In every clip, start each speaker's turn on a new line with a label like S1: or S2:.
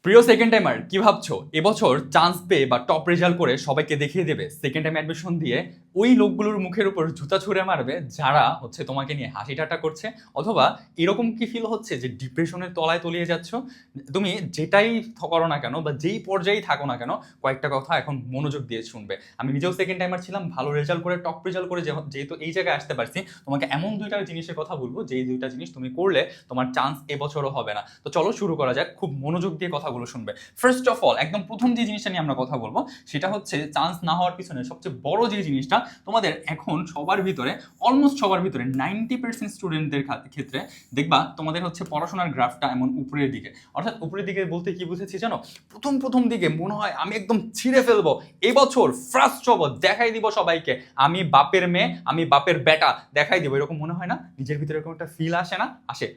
S1: প্রিয় second timer, কি ভাবছো এবছর চান্স পেয়ে বা টপ রেজাল্ট করে সবাইকে দেখিয়ে দেবে সেকেন্ড টাইম অ্যাডমিশন দিয়ে ওই লোকগুলোর মুখের উপর জুতা ছুঁড়ে মারবে যারা হচ্ছে তোমাকে নিয়ে হাসি ঠাট্টা করছে? অথবা এরকম কি ফিল হচ্ছে যে ডিপ্রেশনের তলায় তলিয়ে যাচ্ছ? তুমি যেটাই করো না কেন বা যেই পর্যায়েই থাকো না কেন, কয়েকটা কথা এখন মনোযোগ দিয়ে শুনবে। আমি নিজেও সেকেন্ড টাইমার ছিলাম, ভালো রেজাল্ট করে টপ রেজাল্ট করে যেহেতু এই জায়গায় আসতে পারছি, তোমাকে এমন দুইটা জিনিসের কথা বলবো যেই দুইটা জিনিস তুমি করলে তোমার চান্স এবছরও হবে না। তো চলো শুরু করা যাক, খুব মনোযোগ দিয়ে কথাগুলো শুনবে। ফার্স্ট অফ অল, একদম প্রথম যে জিনিসটা নিয়ে আমরা কথা বলবো সেটা হচ্ছে চান্স না হওয়ার পিছনে সবচেয়ে বড় যে জিনিসটা, তোমাদের এখন সবার ভিতরে, অলমোস্ট সবার ভিতরে 90% স্টুডেন্টদের ক্ষেত্রে দেখবা তোমাদের হচ্ছে পড়াশোনার গ্রাফটা এমন উপরের দিকে। অর্থাৎ উপরের দিকে বলতে কি বুঝেছি জানো? প্রথম দিকে মনে হয় আমি একদম ছিঁড়ে ফেলবো, এবছর ফার্স্ট হবো, দেখাই দিব সবাইকে আমি বাপের মেয়ে, আমি বাপের বেটা, দেখাই দিব, এরকম মনে হয় না? নিজের ভিতরে এরকম একটা ফিল আসে না?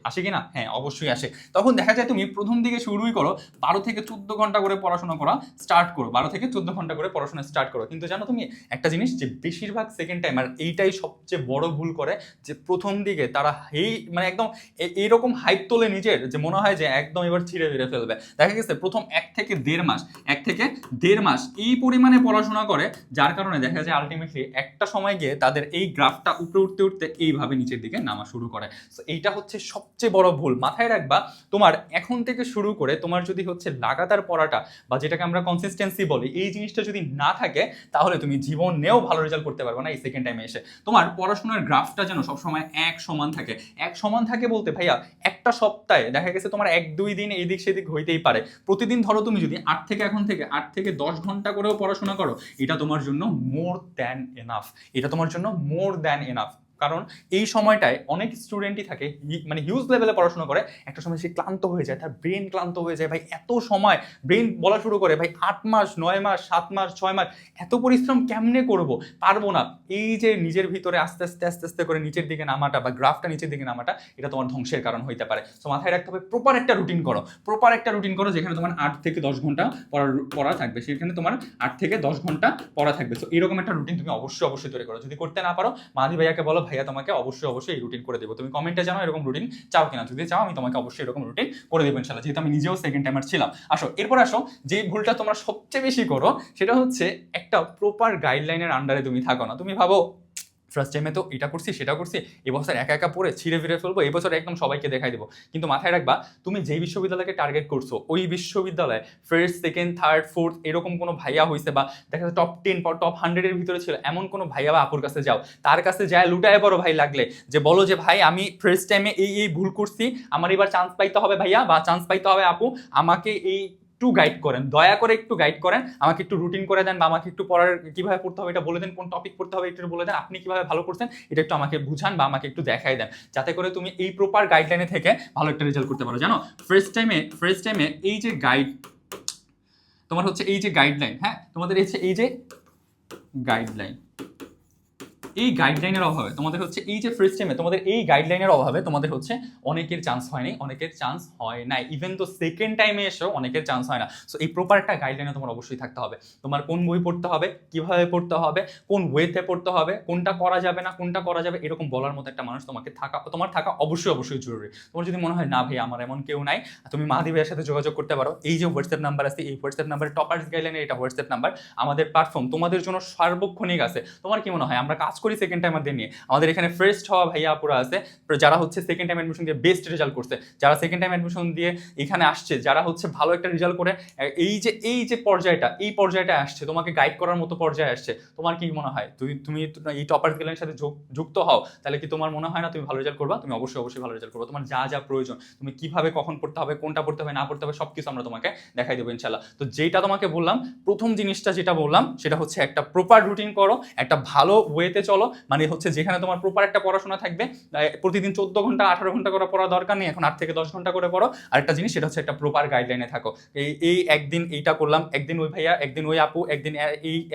S1: আসে কি না? হ্যাঁ, অবশ্যই আসে। তখন দেখা যায় তুমি প্রথম দিকে শুরুই করো 12 থেকে 14 ঘন্টা করে পড়াশোনা করা স্টার্ট করো, 12 থেকে 14 ঘন্টা করে পড়াশোনা স্টার্ট করো। কিন্তু জানো তুমি একটা জিনিস, যে বেশিরভাগ সেকেন্ড টাইমার এইটাই সবচেয়ে বড় ভুল করে, যে প্রথম দিকে তারা মানে একদম এইরকম হাইপ তোলে নিজের, যে মনে হয় যে একদম এবার ছিঁড়ে ফিরে ফেলবে। দেখা গেছে প্রথম 1 থেকে 1.5 মাস এই পরিমাণে পড়াশোনা করে, যার কারণে দেখা যায় আলটিমেটলি একটা সময় গিয়ে তাদের এই গ্রাফটা উপরে উঠতে উঠতে এইভাবে নিচের দিকে নামা শুরু করে। তো এইটা হচ্ছে সবচেয়ে বড় ভুল, মাথায় রাখবা। তোমার এখন থেকে শুরু করে তোমার যদি হচ্ছে লাগাতার পড়াটা বা যেটাকে আমরা কনসিস্টেন্সি বলি, এই জিনিসটা যদি না থাকে, তাহলে তুমি জীবনেও ভালো রেজাল্ট করতে পারবে না এই সেকেন্ড টাইমে এসে। তোমার পড়াশোনার গ্রাফটা যেন সবসময় এক সমান থাকে। এক সমান থাকে বলতে ভাইয়া, একটা সপ্তাহে দেখা গেছে তোমার 1-2 দিন এইদিক সেদিক হইতেই পারে। প্রতিদিন ধরো তুমি যদি 8 থেকে 10 ঘন্টা করেও পড়াশোনা করো, এটা তোমার জন্য মোর দ্যান এনাফ। এটা তোমার জন্য মোর দ্যান এনাফ। কারণ এই সময়টায় অনেক স্টুডেন্টই থাকে মানে হিউজ লেভেলে পড়াশোনা করে, একটা সময় সে ক্লান্ত হয়ে যায়, তার ব্রেন ক্লান্ত হয়ে যায়। ভাই এত সময় ব্রেন বলা শুরু করে, ভাই 8 মাস 9 মাস 7 মাস 6 মাস এত পরিশ্রম কেমনে করব, পারবো না। এই যে নিজের ভিতরে আস্তে আস্তে আস্তে আস্তে করে নিচের দিকে নামাটা বা গ্রাফটা নিচের দিকে নামাটা, এটা তোমার ধ্বংসের কারণ হইতে পারে। তো মাথায় রাখতে হবে প্রপার একটা রুটিন করো, যেখানে তোমার 8 থেকে 10 ঘন্টা পড়া থাকবে, সেখানে তোমার 8 থেকে 10 ঘন্টা পড়া থাকবে। তো এরকম একটা রুটিন তুমি অবশ্যই তৈরি করো। যদি করতে না পারো, মাদি ভাইয়াকে বলো, ভাইয়া তোমাকে অবশ্যই এই রুটিন করে দেবো। তুমি কমেন্টে জানাও এরকম রুটিন চাও কিনা। যদি চাও আমি তোমাকে অবশ্যই এরকম রুটিন করে দেবো ইনশাল্লাহ, যেহেতু আমি নিজেও সেকেন্ড টাইমার ছিলাম। এরপর আসো, যে ভুলটা তোমরা সবচেয়ে বেশি করো, সেটা হচ্ছে একটা প্রপার গাইডলাইনের আন্ডারে তুমি থাকো না। তুমি ভাবো ফার্স্ট টাইমে তো এটা করছি সেটা করছি, এবছর একা একা পড়ে ছিঁড়ে ফিরে ফেলবো, এবছর একদম সবাইকে দেখাই দেবো। কিন্তু মাথায় রাখবা, তুমি যেই বিশ্ববিদ্যালয়কে টার্গেট করছো, ওই বিশ্ববিদ্যালয়ে ফার্স্ট সেকেন্ড থার্ড ফোর্থ এরকম কোনো ভাইয়া হয়েছে বা দেখা যাচ্ছে টপ 10 বা টপ 100-এর ভিতরে ছিল, এমন কোনো ভাইয়া বা আপুর কাছে যাও, তার কাছে যায় লুটায় পড়ো ভাই, লাগলে যে বলো যে ভাই আমি ফার্স্ট টাইমে এই ভুল করছি, আমার এবার চান্স পাইতে হবে ভাইয়া বা চান্স পাইতে হবে আপু, আমাকে একটু গাইড করেন, দয়া করে একটু গাইড করেন, আমাকে একটু রুটিন করে দেন, বা আমাকে একটু পড়ার কিভাবে পড়তে হবে এটা বলে দেন, কোন টপিক পড়তে হবে একটু বলে দেন, আপনি কিভাবে ভালো করছেন এটা একটু আমাকে বুঝান বা আমাকে একটু দেখাই দেন, যাতে করে তুমি এই প্রপার গাইডলাইনে থেকে ভালো একটা রেজাল্ট করতে পারো। জানো ফার্স্ট টাইমে এই যে গাইড, তোমার হচ্ছে এই যে গাইডলাইন, হ্যাঁ তোমাদের এই যে গাইডলাইন, এই গাইডলাইনের অভাবে তোমাদের হচ্ছে এই যে ফার্স্ট টাইমে তোমাদের এই গাইডলাইনের অভাবে তোমাদের হচ্ছে অনেকের চান্স হয়নি, অনেকের চান্স হয় নাই, ইভেন তো সেকেন্ড টাইমে এসেও অনেকের চান্স হয় না। সো এই প্রপার একটা গাইডলাইনে তোমার অবশ্যই থাকতে হবে। তোমার কোন বই পড়তে হবে, কিভাবে পড়তে হবে, কোন ওয়েতে পড়তে হবে, কোনটা করা যাবে না কোনটা করা যাবে, এরকম বলার মতো একটা মানুষ তোমার থাকা অবশ্যই জরুরি। তোমার যদি মনে হয় না ভাই আমার এমন কেউ নাই, তুমি মাহাদি ভাইয়ের সাথে যোগাযোগ করতে পারো। এই যে হোয়াটসঅ্যাপ নাম্বার আছে, এই হোয়াটসঅ্যাপ নাম্বার টপার্স গাইডলাইনে, এটা হোয়াটসঅ্যাপ নাম্বার, আমাদের প্ল্যাটফর্ম তোমাদের জন্য সার্বক্ষণিক আছে। তোমার কি মনে হয় আমরা কাজ করি সেকেন্ড টাইমারদের নিয়ে? আমাদের এখানে ফার্স্ট হওয়া ভাইয়া আপুরা আছে, যারা হচ্ছে সেকেন্ড টাইম অ্যাডমিশন দিয়ে বেস্ট রেজাল্ট করছে, যারা সেকেন্ড টাইম অ্যাডমিশন দিয়ে এখানে আসছে, যারা হচ্ছে ভালো একটা রেজাল্ট করে এই যে পর্যায়টা আসছে, তোমাকে গাইড করার মতো পর্যায়ে আসছে। তোমার কি মনে হয় তুমি এই টপার্স গাইডলাইনের সাথে যুক্ত হও, তাহলে কি তোমার মনে হয় না তুমি ভালো রেজাল্ট করবা? তুমি অবশ্যই ভালো রেজাল্ট করবা। তোমার যা প্রয়োজন, তুমি কিভাবে কখন পড়তে হবে, কোনটা পড়তে হবে না পড়তে হবে, সবকিছু আমরা তোমাকে দেখাই দেবো ইনশাল্লাহ। তো যেটা তোমাকে বললাম, প্রথম জিনিসটা যেটা বললাম সেটা হচ্ছে একটা প্রপার রুটিন করো, একটা ভালো ওয়েতে চলো, মানে হচ্ছে যেখানে তোমার প্রপার একটা পড়াশোনা থাকবে। প্রতিদিন 14 ঘন্টা 18 ঘন্টা করে পড়া দরকার নেই, এখন 8 থেকে 10 ঘন্টা করে পড়ো। আরেকটা জিনিস সেটা হচ্ছে একটা প্রপার গাইডলাইনে থাকো। এই একদিন এইটা করলাম, একদিন ওই ভাইয়া, একদিন ওই আপু, একদিন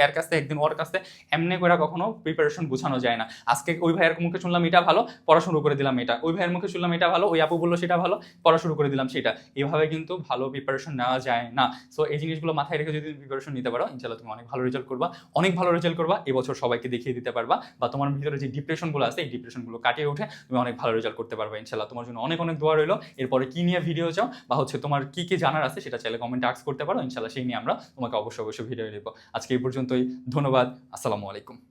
S1: এর কাছে, একদিন ওর কাছে, এমনি করে কখনো প্রিপারেশন গোছানো যায় না। আজকে ওই ভাইয়ের মুখে শুনলাম এটা ভালো, পড়া শুরু করে দিলাম এটা, ওই ভাইয়ের মুখে শুনলাম এটা ভালো, ওই আপু বললো সেটা ভালো, পড়া শুরু করে দিলাম সেটা। এভাবে কিন্তু ভালো প্রিপারেশন নেওয়া যায় না। সো এই জিনিসগুলো মাথায় রেখে যদি প্রিপারেশন নিতে পারো, ইনশাল্লাহ তুমি অনেক ভালো রেজাল্ট করবা, এবছর সবাইকে দেখিয়ে দিতে পারবা বা তোমার ভিতরে যে ডিপ্রেশনগুলো আছে এই ডিপ্রেশনগুলো কাটিয়ে উঠে তুমি অনেক ভালো রেজাল্ট করতে পারবে ইনশাল্লাহ। তোমার জন্য অনেক অনেক দোয়া রইলো। এরপরে কি নিয়ে ভিডিও চাও বা হচ্ছে তোমার কি কি জানার আছে সেটা চাইলে কমেন্টে আস্ক করতে পারো, ইনশাল্লাহ সেই নিয়ে আমরা তোমাকে অবশ্যই ভিডিও দেবো। আজকে এই পর্যন্তই, ধন্যবাদ, আসসালামু আলাইকুম।